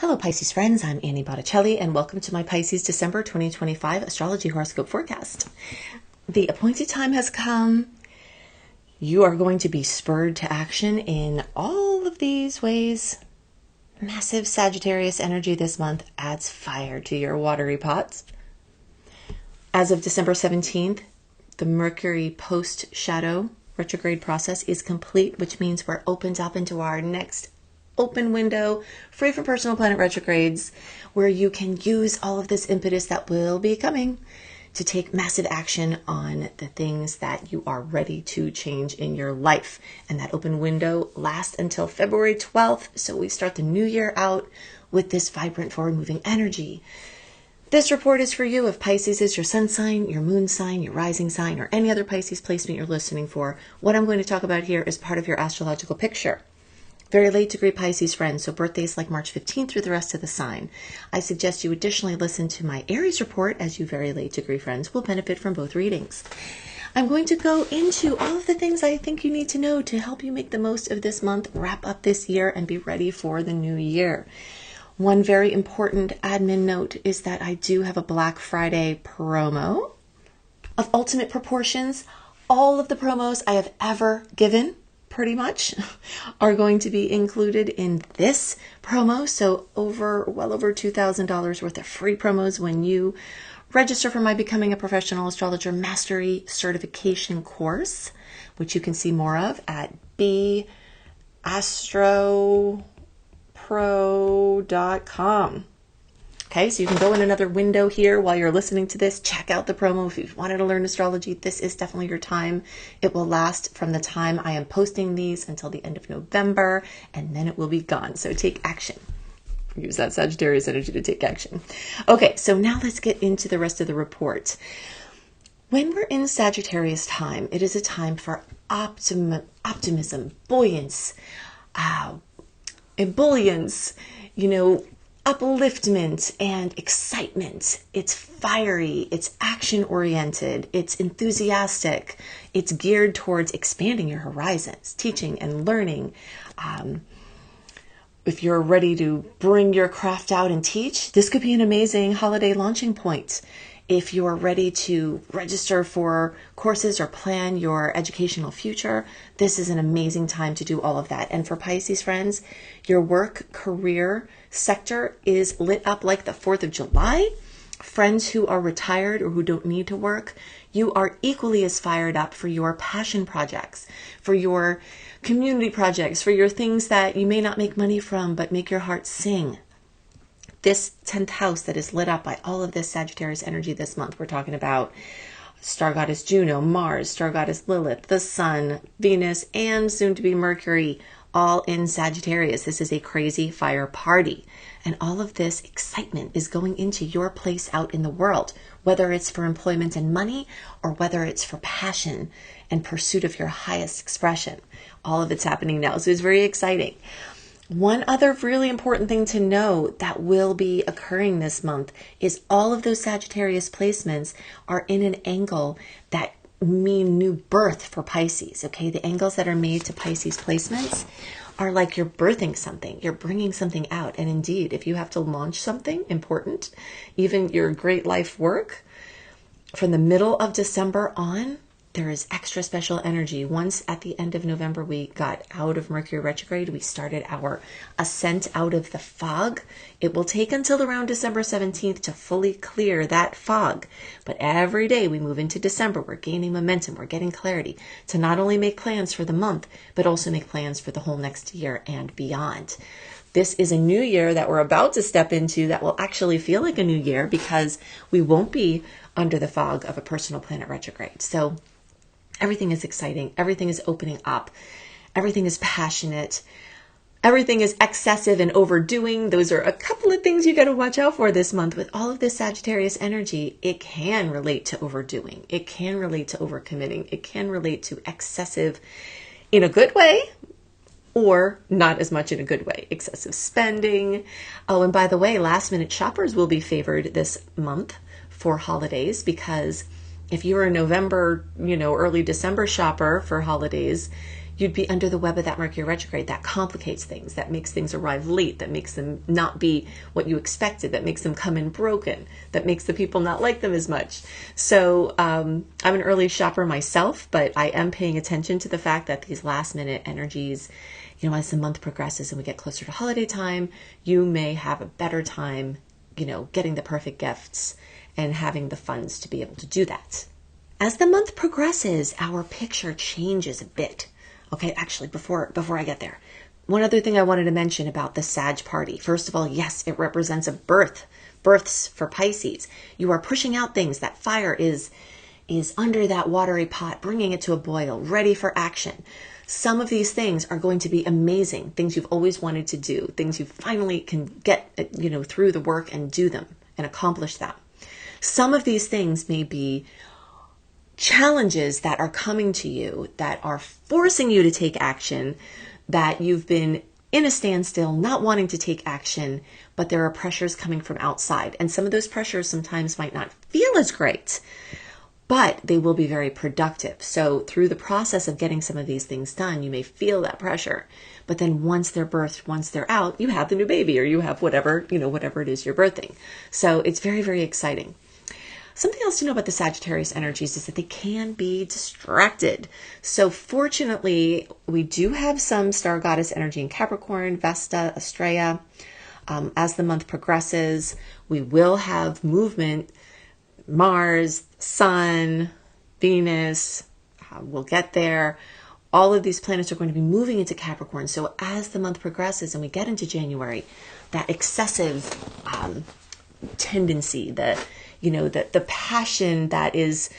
Hello Pisces friends, I'm Annie Botticelli and welcome to my Pisces December 2025 Astrology Horoscope Forecast. The appointed time has come. You are going to be spurred to action in all of these ways. Massive Sagittarius energy this month adds fire to your watery pots. As of December 17th, the Mercury post-shadow retrograde process is complete, which means we're opened up into our next open window, free from personal planet retrogrades, where you can use all of this impetus that will be coming to take massive action on the things that you are ready to change in your life. And that open window lasts until February 12th. So we start the new year out with this vibrant, forward-moving energy. This report is for you if Pisces is your sun sign, your moon sign, your rising sign, or any other Pisces placement you're listening for. What I'm going to talk about here is part of your astrological picture. Very late degree Pisces friends, so birthdays like March 15th through the rest of the sign. I suggest you additionally listen to my Aries report, as you very late degree friends will benefit from both readings. I'm going to go into all of the things I think you need to know to help you make the most of this month, wrap up this year, and be ready for the new year. One very important admin note is that I do have a Black Friday promo of ultimate proportions. All of the promos I have ever given pretty much are going to be included in this promo. So well over $2,000 worth of free promos when you register for my Becoming a Professional Astrologer Mastery Certification course, which you can see more of at beastropro.com. Okay, so you can go in another window here while you're listening to this. Check out the promo if you've wanted to learn astrology. This is definitely your time. It will last from the time I am posting these until the end of November, and then it will be gone. So take action. Use that Sagittarius energy to take action. Okay, so now let's get into the rest of the report. When we're in Sagittarius time, it is a time for optimism, buoyance, ebullience, upliftment and excitement. It's fiery, it's action-oriented, it's enthusiastic, it's geared towards expanding your horizons, teaching and learning. If you're ready to bring your craft out and teach, this could be an amazing holiday launching point. If you're ready to register for courses or plan your educational future, this is an amazing time to do all of that. And for Pisces friends, your work career sector is lit up like the 4th of July. Friends who are retired or who don't need to work, you are equally as fired up for your passion projects, for your community projects, for your things that you may not make money from, but make your heart sing. This 10th house that is lit up by all of this Sagittarius energy this month. We're talking about star goddess Juno, Mars, star goddess Lilith, the sun, Venus, and soon to be Mercury, all in Sagittarius. This is a crazy fire party. And all of this excitement is going into your place out in the world, whether it's for employment and money or whether it's for passion and pursuit of your highest expression. All of it's happening now. So it's very exciting. One other really important thing to know that will be occurring this month is all of those Sagittarius placements are in an angle that mean new birth for Pisces. Okay, the angles that are made to Pisces placements are like you're birthing something, you're bringing something out. And indeed, if you have to launch something important, even your great life work, from the middle of December on, there is extra special energy. Once at the end of November, we got out of Mercury retrograde. We started our ascent out of the fog. It will take until around December 17th to fully clear that fog. But every day we move into December, we're gaining momentum. We're getting clarity to not only make plans for the month, but also make plans for the whole next year and beyond. This is a new year that we're about to step into that will actually feel like a new year because we won't be under the fog of a personal planet retrograde. So everything is exciting. Everything is opening up. Everything is passionate. Everything is excessive and overdoing. Those are a couple of things you got to watch out for this month. With all of this Sagittarius energy, it can relate to overdoing. It can relate to overcommitting. It can relate to excessive in a good way or not as much in a good way. Excessive spending. Oh, and by the way, last minute shoppers will be favored this month for holidays because if you're a November, early December shopper for holidays, you'd be under the web of that Mercury retrograde. That complicates things, that makes things arrive late, that makes them not be what you expected, that makes them come in broken, that makes the people not like them as much. So I'm an early shopper myself, but I am paying attention to the fact that these last minute energies, as the month progresses and we get closer to holiday time, you may have a better time, getting the perfect gifts and having the funds to be able to do that. As the month progresses, our picture changes a bit. Okay, actually, before I get there, one other thing I wanted to mention about the Sag party. First of all, yes, it represents a births for Pisces. You are pushing out things. That fire is under that watery pot, bringing it to a boil, ready for action. Some of these things are going to be amazing, things you've always wanted to do, things you finally can get, through the work and do them and accomplish them. Some of these things may be challenges that are coming to you, that are forcing you to take action, that you've been in a standstill, not wanting to take action, but there are pressures coming from outside. And some of those pressures sometimes might not feel as great, but they will be very productive. So through the process of getting some of these things done, you may feel that pressure. But then once they're birthed, once they're out, you have the new baby, or you have whatever it is you're birthing. So it's very, very exciting. Something else to know about the Sagittarius energies is that they can be distracted. So fortunately, we do have some star goddess energy in Capricorn, Vesta, Estrella. As the month progresses, we will have movement. Mars, Sun, Venus, we'll get there. All of these planets are going to be moving into Capricorn. So as the month progresses and we get into January, that excessive tendency, the passion that is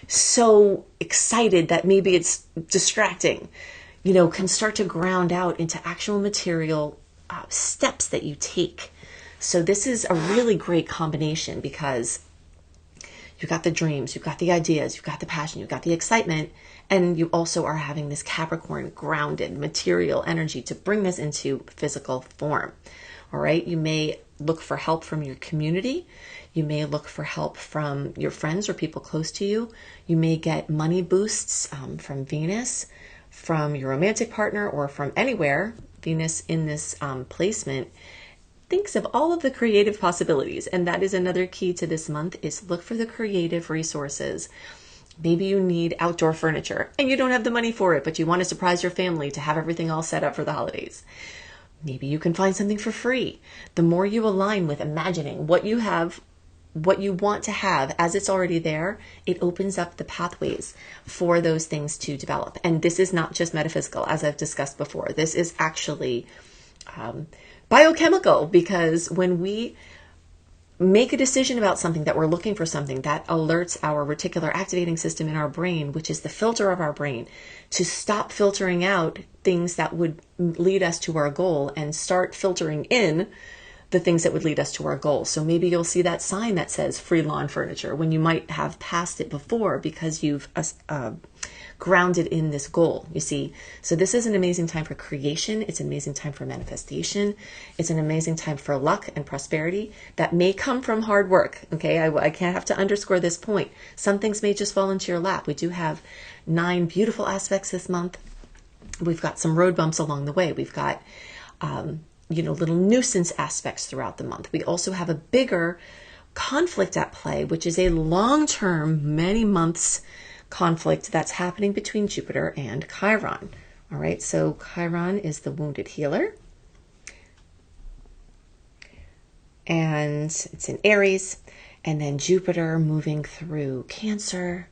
so excited that maybe it's distracting, can start to ground out into actual material steps that you take. So this is a really great combination because you've got the dreams, you've got the ideas, you've got the passion, you've got the excitement, and you also are having this Capricorn grounded material energy to bring this into physical form. All right. You may look for help from your community. You may look for help from your friends or people close to you. You may get money boosts from Venus, from your romantic partner, or from anywhere. Venus in this placement thinks of all of the creative possibilities. And that is another key to this month, is look for the creative resources. Maybe you need outdoor furniture and you don't have the money for it, but you want to surprise your family to have everything all set up for the holidays. Maybe you can find something for free. The more you align with imagining what you have, what you want to have as it's already there, it opens up the pathways for those things to develop. And this is not just metaphysical, as I've discussed before. This is actually biochemical, because when we make a decision about something, that we're looking for something, that alerts our reticular activating system in our brain, which is the filter of our brain, to stop filtering out things that would lead us to our goal and start filtering in the things that would lead us to our goal. So maybe you'll see that sign that says free lawn furniture when you might have passed it before because you've grounded in this goal, you see. So this is an amazing time for creation. It's an amazing time for manifestation. It's an amazing time for luck and prosperity that may come from hard work. Okay, I can't have to underscore this point. Some things may just fall into your lap. We do have 9 beautiful aspects this month. We've got some road bumps along the way. We've got little nuisance aspects throughout the month. We also have a bigger conflict at play, which is a long-term, many months conflict that's happening between Jupiter and Chiron. All right, so Chiron is the wounded healer, and it's in Aries, and then Jupiter moving through Cancer,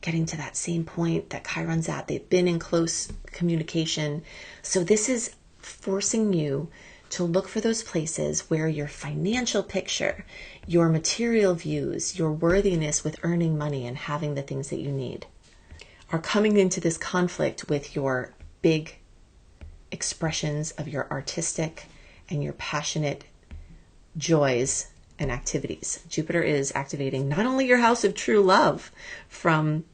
getting to that same point that Chiron's at. They've been in close communication. So this is forcing you to look for those places where your financial picture, your material views, your worthiness with earning money and having the things that you need are coming into this conflict with your big expressions of your artistic and your passionate joys and activities. Jupiter is activating not only your house of true love from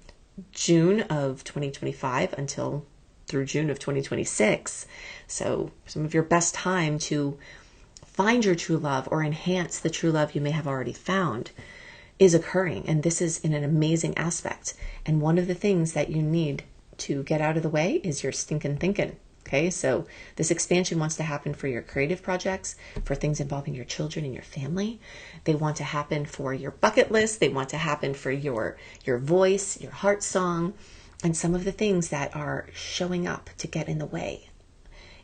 June of 2025 until through June of 2026. So some of your best time to find your true love or enhance the true love you may have already found is occurring. And this is in an amazing aspect. And one of the things that you need to get out of the way is your stinking thinking. Okay, so this expansion wants to happen for your creative projects, for things involving your children and your family. They want to happen for your bucket list. They want to happen for your voice, your heart song. And some of the things that are showing up to get in the way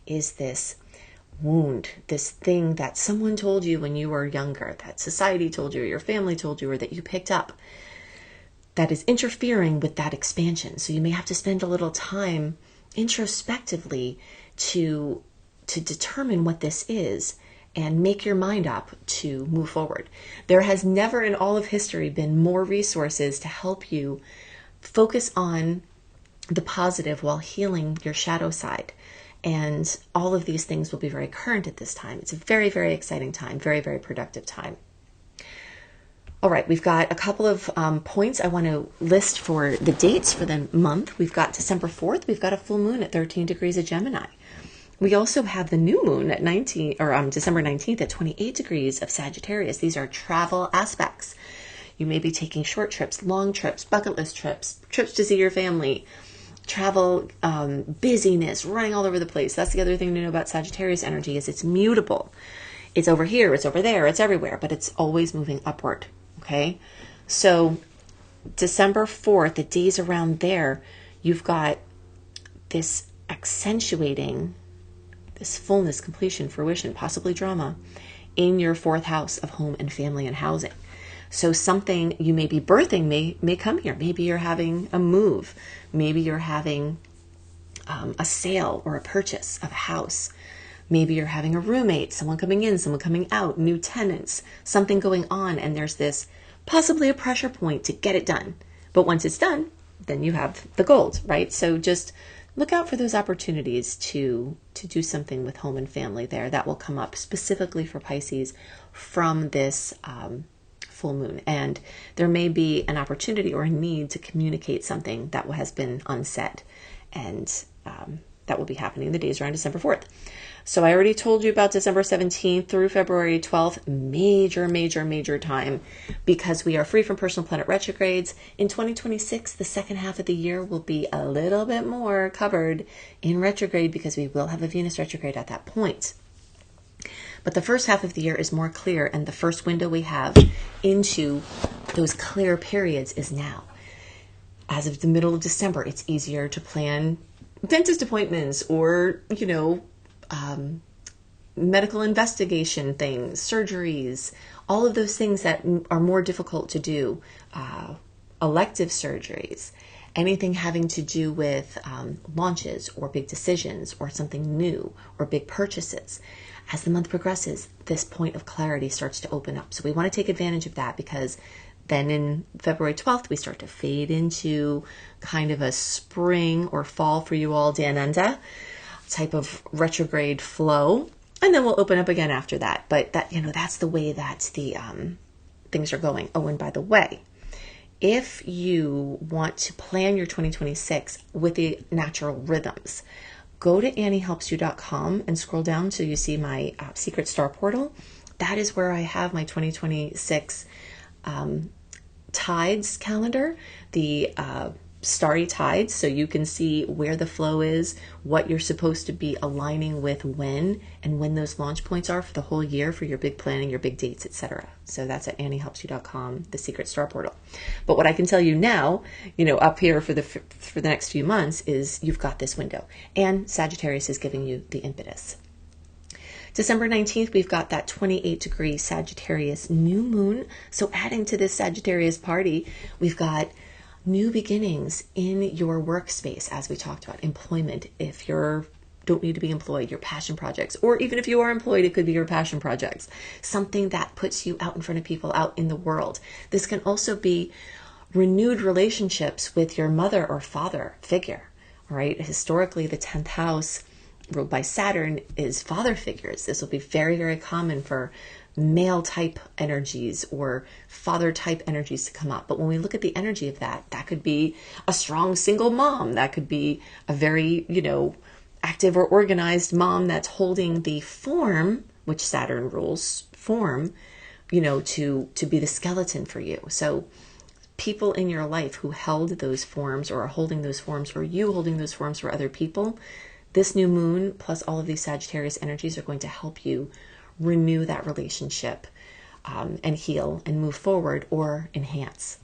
is this wound, this thing that someone told you when you were younger, that society told you, or your family told you, or that you picked up, that is interfering with that expansion. So you may have to spend a little time introspectively to determine what this is and make your mind up to move forward. There has never in all of history been more resources to help you focus on the positive while healing your shadow side. And all of these things will be very current at this time. It's a very, very exciting time, very, very productive time. All right, we've got a couple of points I want to list for the dates for the month. We've got December 4th. We've got a full moon at 13 degrees of Gemini. We also have the new moon at December 19th at 28 degrees of Sagittarius. These are travel aspects. You may be taking short trips, long trips, bucket list trips, trips to see your family, travel, busyness, running all over the place. That's the other thing to know about Sagittarius energy is it's mutable. It's over here, it's over there, it's everywhere, but it's always moving upward. Okay, so December 4th, the days around there, you've got this accentuating, this fullness, completion, fruition, possibly drama in your fourth house of home and family and housing. So something you may be birthing may come here. Maybe you're having a move. Maybe you're having a sale or a purchase of a house. Maybe you're having a roommate, someone coming in, someone coming out, new tenants, something going on, and there's this possibly a pressure point to get it done. But once it's done, then you have the gold, right? So just look out for those opportunities to do something with home and family there. That will come up specifically for Pisces from this full moon. And there may be an opportunity or a need to communicate something that has been unsaid. And that will be happening the days around December 4th. So I already told you about December 17th through February 12th, major time, because we are free from personal planet retrogrades. In 2026, the second half of the year will be a little bit more covered in retrograde because we will have a Venus retrograde at that point. But the first half of the year is more clear, and the first window we have into those clear periods is now. As of the middle of December, it's easier to plan dentist appointments or, medical investigation things, surgeries, all of those things that are more difficult to do, elective surgeries, anything having to do with launches or big decisions or something new or big purchases. As the month progresses, this point of clarity starts to open up. So we want to take advantage of that because then in February 12th, we start to fade into kind of a spring or fall for you all, Dananda, type of retrograde flow. And then we'll open up again after that. But that, that's the way that the things are going. Oh, and by the way, if you want to plan your 2026 with the natural rhythms, go to anniehelpsyou.com and scroll down till you see my secret star portal. That is where I have my 2026 tides calendar, the starry tides, so you can see where the flow is, what you're supposed to be aligning with when, and when those launch points are for the whole year for your big planning, your big dates, etc. So that's at anniehelpsyou.com, the secret star portal. But what I can tell you now, up here for the next few months is you've got this window, and Sagittarius is giving you the impetus. December 19th, we've got that 28 degree Sagittarius new moon. So adding to this Sagittarius party, we've got new beginnings in your workspace, as we talked about, employment. If you don't need to be employed, your passion projects, or even if you are employed, it could be your passion projects, something that puts you out in front of people out in the world. This can also be renewed relationships with your mother or father figure, right? Historically, the 10th house ruled by Saturn is father figures. This will be very, very common for male type energies or father type energies to come up. But when we look at the energy of that could be a strong single mom. That could be a very, active or organized mom that's holding the form, which Saturn rules, form, to be the skeleton for you. So people in your life who held those forms or are holding those forms, or you holding those forms for other people, this new moon plus all of these Sagittarius energies are going to help you renew that relationship and heal and move forward or enhance.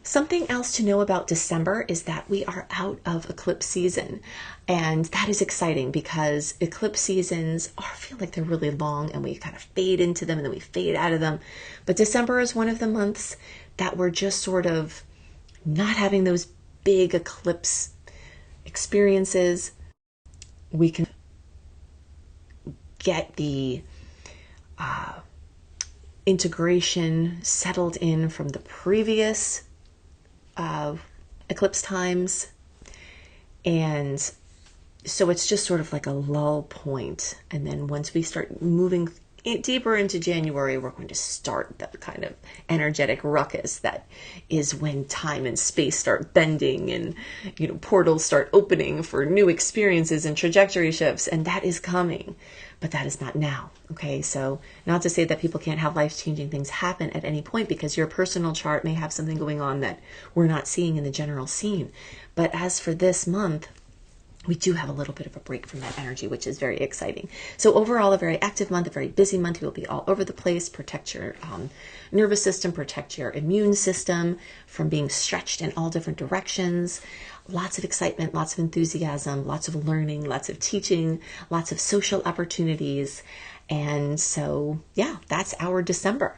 Something else to know about December is that we are out of eclipse season. And that is exciting because eclipse seasons feel like they're really long and we kind of fade into them and then we fade out of them. But December is one of the months that we're just sort of not having those big eclipse experiences. We can get the integration settled in from the previous eclipse times, and so it's just sort of like a lull point. And then once we start moving deeper into January, we're going to start the kind of energetic ruckus that is when time and space start bending and portals start opening for new experiences and trajectory shifts, and that is coming. But that is not now, okay? So not to say that people can't have life-changing things happen at any point, because your personal chart may have something going on that we're not seeing in the general scene. But as for this month, we do have a little bit of a break from that energy, which is very exciting. So overall, a very active month, a very busy month. You will be all over the place. Protect your nervous system, protect your immune system from being stretched in all different directions. Lots of excitement, lots of enthusiasm, lots of learning, lots of teaching, lots of social opportunities. And so, yeah, that's our December.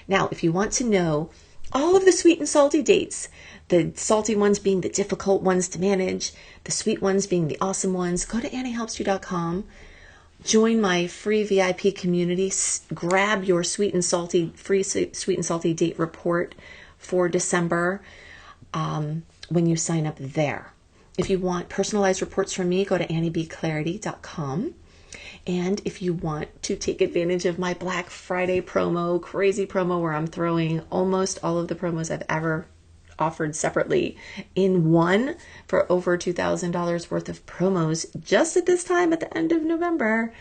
Now, if you want to know all of the sweet and salty dates, the salty ones being the difficult ones to manage, the sweet ones being the awesome ones, go to AnnieHelpsYou.com. Join my free VIP community. Grab your free sweet and salty date report for December when you sign up there. If you want personalized reports from me, go to AnnieBClarity.com. And if you want to take advantage of my Black Friday promo, crazy promo where I'm throwing almost all of the promos I've ever offered separately in one for over $2,000 worth of promos just at this time at the end of November,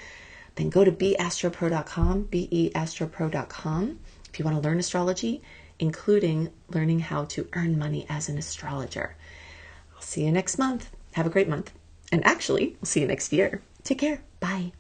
then go to beastropro.com, beastropro.com, if you want to learn astrology, including learning how to earn money as an astrologer. I'll see you next month. Have a great month. And actually, I'll see you next year. Take care. Bye.